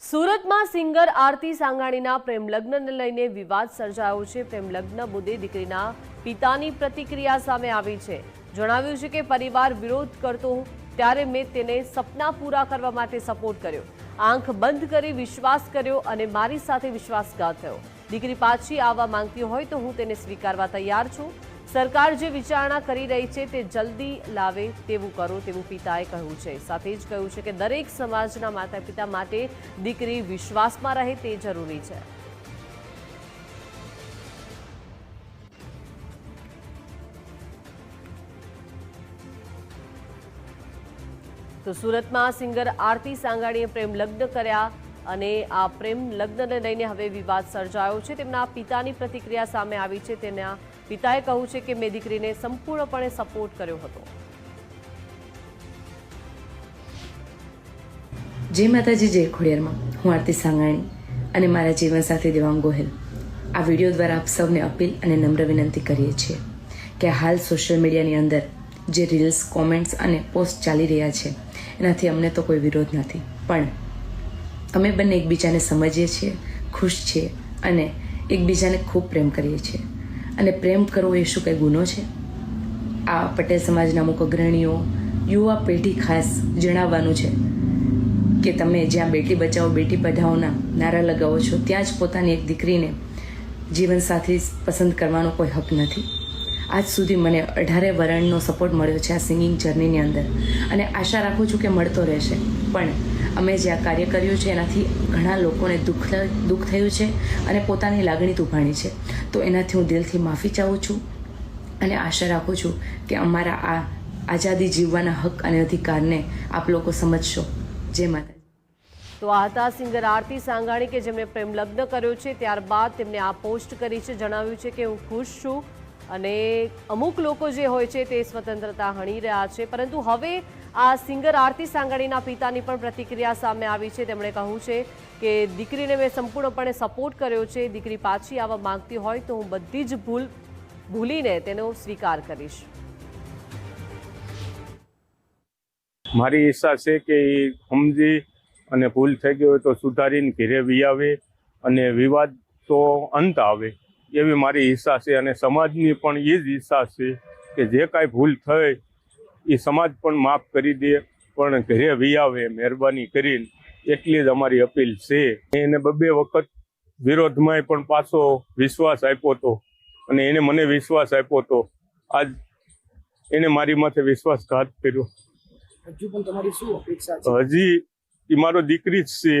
સુરતમાં સિંગર આરતી સાંગાણીના પ્રેમ લગ્નને લઈને વિવાદ સર્જાયો છે। પ્રેમ લગ્ન મુદ્દે દીકરીના પિતાની પ્રતિક્રિયા સામે આવી છે। જણાવ્યું છે કે પરિવાર વિરોધ કરતો ત્યારે મેં તેને સપના પૂરા કરવા માટે સપોર્ટ કર્યો, આંખ બંધ કરી વિશ્વાસ કર્યો અને મારી સાથે વિશ્વાસઘાત થયો। દીકરી પાછી આવવા માંગતી હોય તો હું તેને સ્વીકારવા તૈયાર છું। સરકાર જે વિચારણા કરી રહી છે તે જલ્દી લાવે તેવું કરો તેવું પિતાએ કહ્યું છે। સાથે જ કહ્યું છે કે દરેક સમાજના માતા પિતા માટે દીકરી વિશ્વાસમાં રહે તે જરૂરી છે। તો સુરતમાં સિંગર આરતી સાંગાણીએ પ્રેમ લગ્ન કર્યા અને આ પ્રેમ લગ્નને લઈને હવે વિવાદ સર્જાયો છે। તેમના પિતાની પ્રતિક્રિયા સામે આવી છે। તેના પિતાએ કહ્યું છે કે મેં દીકરીને સંપૂર્ણપણે સપોર્ટ કર્યો હતો। જય માતાજી, જય ખોડિયારમાં। હું આરતી સાંગાણી અને મારા જીવનસાથી દેવાંગ ગોહિલ આ વિડીયો દ્વારા આપ સૌને અપીલ અને નમ્ર વિનંતી કરીએ છીએ કે હાલ સોશિયલ મીડિયાની અંદર જે રીલ્સ, કોમેન્ટ્સ અને પોસ્ટ ચાલી રહ્યા છે એનાથી અમને તો કોઈ વિરોધ નથી, પણ અમે બંને એકબીજાને સમજીએ છીએ, ખુશ છીએ અને એકબીજાને ખૂબ પ્રેમ કરીએ છીએ। અને પ્રેમ કરવો એ શું કંઈ ગુનો છે? આ પટેલ સમાજના અમુક અગ્રણીઓ, યુવા પેઢી ખાસ જણાવવાનું છે કે તમે જ્યાં બેટી બચાવો બેટી પઢાઓના નારા લગાવો છો ત્યાં જ પોતાની એક દીકરીને જીવનસાથી પસંદ કરવાનો કોઈ હક નથી। આજ સુધી મને 18 વરણનો સપોર્ટ મળ્યો છે આ સિંગિંગ જર્નીની અંદર અને આશા રાખું છું કે મળતો રહેશે। પણ અમે જે આ કાર્ય કર્યું છે એનાથી ઘણા લોકોને દુઃખ થયું છે અને પોતાની લાગણી દુભાણી છે, તો એનાથી હું દિલથી માફી ચાહું છું અને આશા રાખું છું કે અમારા આ આઝાદી જીવવાના હક અને અધિકારને આપ લોકો સમજશો। જય માતા। તો આ હતા સિંગર આરતી સાંગાણી કે જેમણે પ્રેમ લગ્ન કર્યો છે, ત્યારબાદ તેમણે આ પોસ્ટ કરી છે। જણાવ્યું છે કે હું ખુશ છું અને અમુક લોકો જે હોય છે તે સ્વતંત્રતા હણી રહ્યા છે, પરંતુ હવે આ સિંગર આરતી સાંગાણીના પિતાની પણ પ્રતિક્રિયા સામે આવી છે। તેમણે કહ્યું છે કે દીકરીને મેં સંપૂર્ણપણે સપોર્ટ કર્યો છે, દીકરી પાછી આવવા માંગતી હોય તો હું બધી જ ભૂલીને તેનો સ્વીકાર કરીશ। મારી ઈચ્છા છે કે એ સમજી અને ભૂલ થઈ ગઈ હોય તો સુધારીને ઘેરે વી આવે અને વિવાદ તો અંત આવે એવી મારી ઈચ્છા છે। અને સમાજની પણ એ જ ઈચ્છા છે કે જે કાંઈ ભૂલ થઈ એ સમાજ પણ માફ કરી દે, પણ ઘરે વી આવે મહેરબાની કરીને, એટલી જ અમારી અપીલ છે। એને 2 વખત વિરોધમાં પણ પાછો વિશ્વાસ આપ્યો હતો અને એને મને વિશ્વાસ આપ્યો હતો, આજ એને મારી માથે વિશ્વાસઘાત કર્યો। હજુ પણ તમારી શું અપેક્ષા છે? હજી એ મારો દીકરી જ છે,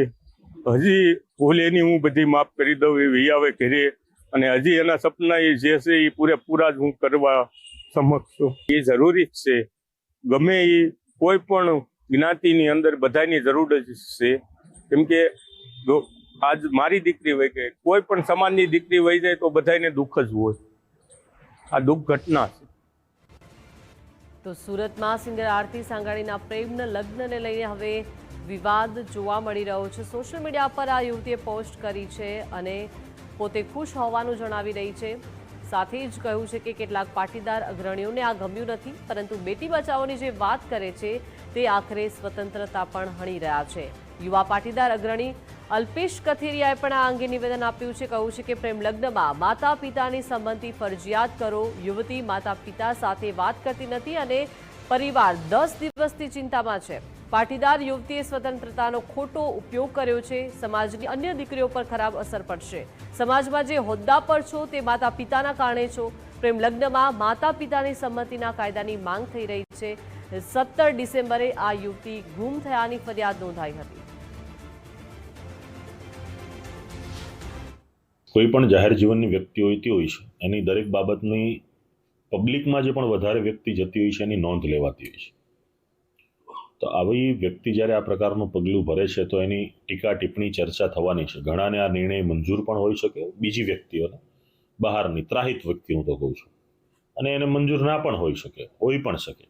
હજી ભૂલ એની હું બધી માફ કરી દઉં, એ વી આવે ઘરે અને હજી એના સપના એ જે છે એ પૂરેપૂરા જ હું કરવા સમક્ષ છું। એ જરૂરી જ છે, ગમે એ કોઈ પણ જ્ઞાતિની અંદર બધાની જરૂર જ છે, કેમ કે આજ મારી દીકરી વહી ગઈ, કોઈ પણ સમાજની દીકરી વહી જાય તો બધાને દુઃખ જ હોય। આ દુઃખ ઘટના છે। તો સુરતમાં સિંગર આરતી સાંગાણીના પ્રેમના લગ્નને લઈને હવે વિવાદ જોવા મળી રહ્યો છે। સોશિયલ મીડિયા પર આ યુવતીએ પોસ્ટ કરી છે અને પોતે ખુશ હોવાનું જણાવી રહી છે। સાથે જ કહ્યું છે કે કેટલાક પાટીદાર અગ્રણીઓને આ ગમ્યું નથી, પરંતુ બેટી બચાવોની જે વાત કરે છે તે આખરે સ્વતંત્રતા પણ હણી રહ્યા છે। યુવા પાટીદાર અગ્રણી અલ્પેશ કથિરિયાએ પણ આ અંગે નિવેદન આપ્યું છે। કહ્યું છે કે પ્રેમ લગ્નમાં માતા પિતાની સંમતિ ફરજિયાત કરો। યુવતી માતા પિતા સાથે વાત કરતી નથી અને પરિવાર 10 દિવસથી ચિંતામાં છે। પાટીદાર યુવતીએ સ્વતંત્રતાનો ખોટો ઉપયોગ કર્યો છે, સમાજની અન્ય દીકરીઓ પર ખરાબ અસર પડશે। સમાજમાં જે હોદ્દા પર છો તે માતા પિતાના કારણે છો। પ્રેમ લગ્નમાં માતા પિતાની સંમતિના કાયદાની માંગ થઈ રહી છે। 17 ડિસેમ્બરે આ યુવતી ગુમ થયાની ફરિયાદ નોંધાઈ હતી। કોઈ પણ જાહેર જીવનની વ્યક્તિ હોતી હોય છે એની દરેક બાબતની પબ્લિકમાં જે પણ વધારે વ્યક્તિ જતી હોય છે એની નોંધ લેવાતી હોય છે। તો આવી વ્યક્તિ જ્યારે આ પ્રકારનું પગલું ભરે છે તો એની ટીકા ટિપ્પણી ચર્ચા થવાની છે। ઘણાને આ નિર્ણય મંજૂર પણ હોઈ શકે, બીજી વ્યક્તિઓને, બહારની ત્રાહિત વ્યક્તિ હું તો કહું છું, અને એને મંજૂર ના પણ હોઈ શકે, હોઈ પણ શકે,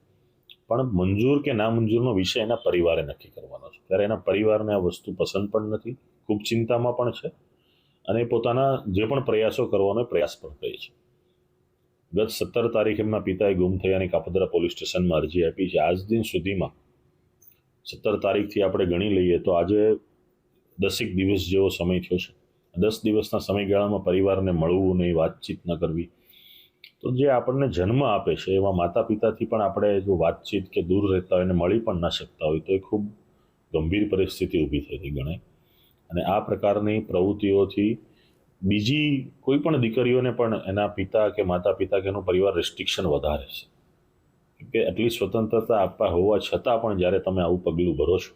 પણ મંજૂર કે ના મંજૂરનો વિષય એના પરિવારે નક્કી કરવાનો છે। ત્યારે એના પરિવારને આ વસ્તુ પસંદ પણ નથી, ખૂબ ચિંતામાં પણ છે અને પોતાના જે પણ પ્રયાસો કરવાનો પ્રયાસ પણ કરે છે। ગત 17 તારીખે એમના પિતાએ ગુમ થયાની કાપોદ્રા પોલીસ સ્ટેશનમાં અરજી આપી છે। આજ દિન સુધીમાં 17 તારીખથી આપણે ગણી લઈએ તો આજે 10 દિવસ જેવો સમય થયો છે. 10 દિવસના સમયગાળામાં પરિવારને મળવું નહીં, વાતચીત ન કરવી, તો જે આપણને જન્મ આપે છે એવા માતા પિતાથી પણ આપણે જો વાતચીત કે દૂર રહેતા હોય અને મળી પણ ન શકતા હોય તો એ ખૂબ ગંભીર પરિસ્થિતિ ઊભી થતી ગણાય. અને આ પ્રકારની પ્રવૃત્તિઓથી બીજી કોઈ પણ દીકરીઓને પણ એના પિતા કે માતા પિતા કે એનો પરિવાર રેસ્ટ્રિક્શન વધારે છે, કે આટલી સ્વતંત્રતા આપવા હોવા છતાં પણ જ્યારે તમે આવું પગલું ભરો છો.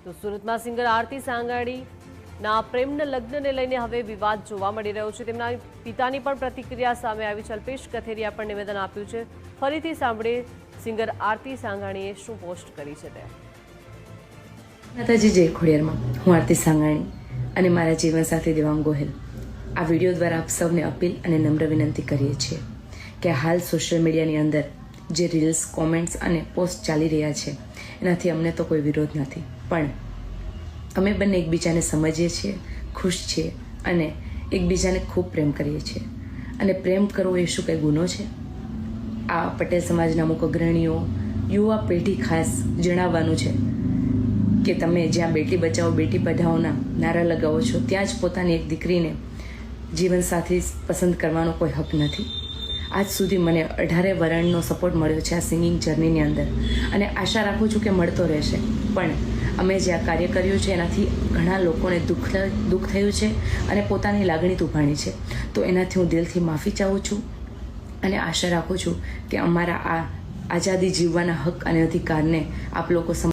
તો સુરતમાં સિંગર આરતી સાંગાણીના પ્રેમના લગ્નને લઈને હવે વિવાદ જોવા મળી રહ્યો છે. તેમના પિતાની પણ પ્રતિક્રિયા સામે આવી છે. અલ્પેશ કથેરિયા પણ નિવેદન આપ્યું છે. ફરીથી સાંભળીએ સિંગર આરતી સાંગાણીએ શું પોસ્ટ કરી છે તે. માતાજી જય ખોડિયારમાં, હું આરતી સાંગાણી અને મારા જીવનસાથી દેવાંગ ગોહિલ આ વિડીયો દ્વારા આપ સૌને અપીલ અને નમ્ર વિનંતી કરીએ છીએ કે હાલ સોશિયલ મીડિયાની અંદર જે રીલ્સ, કોમેન્ટ્સ અને પોસ્ટ ચાલી રહ્યા છે એનાથી અમને તો કોઈ વિરોધ નથી, પણ અમે બંને એકબીજાને સમજીએ છીએ, ખુશ છીએ અને એકબીજાને ખૂબ પ્રેમ કરીએ છીએ. અને પ્રેમ કરવો એ શું કંઈ ગુનો છે? આ પટેલ સમાજના અમુક અગ્રણીઓ, યુવા પેઢી ખાસ જણાવવાનું છે કે તમે જ્યાં બેટી બચાવો બેટી પઢાઓના નારા લગાવો છો ત્યાં જ પોતાની એક દીકરીને જીવનસાથી પસંદ કરવાનો કોઈ હક નથી. આજ સુધી મને 18 વરણનો સપોર્ટ મળ્યો છે આ સિંગિંગ જર્નીની અંદર અને આશા રાખું છું કે મળતો રહેશે. પણ અમે જે આ કાર્ય કર્યું છે એનાથી ઘણા લોકોને દુઃખ થયું છે અને પોતાની લાગણી દુભાણી છે. તો એનાથી હું દિલથી માફી ચાહું છું અને આશા રાખું છું કે અમારા આ આઝાદી જીવવાના હક અને અધિકારને આપ લોકો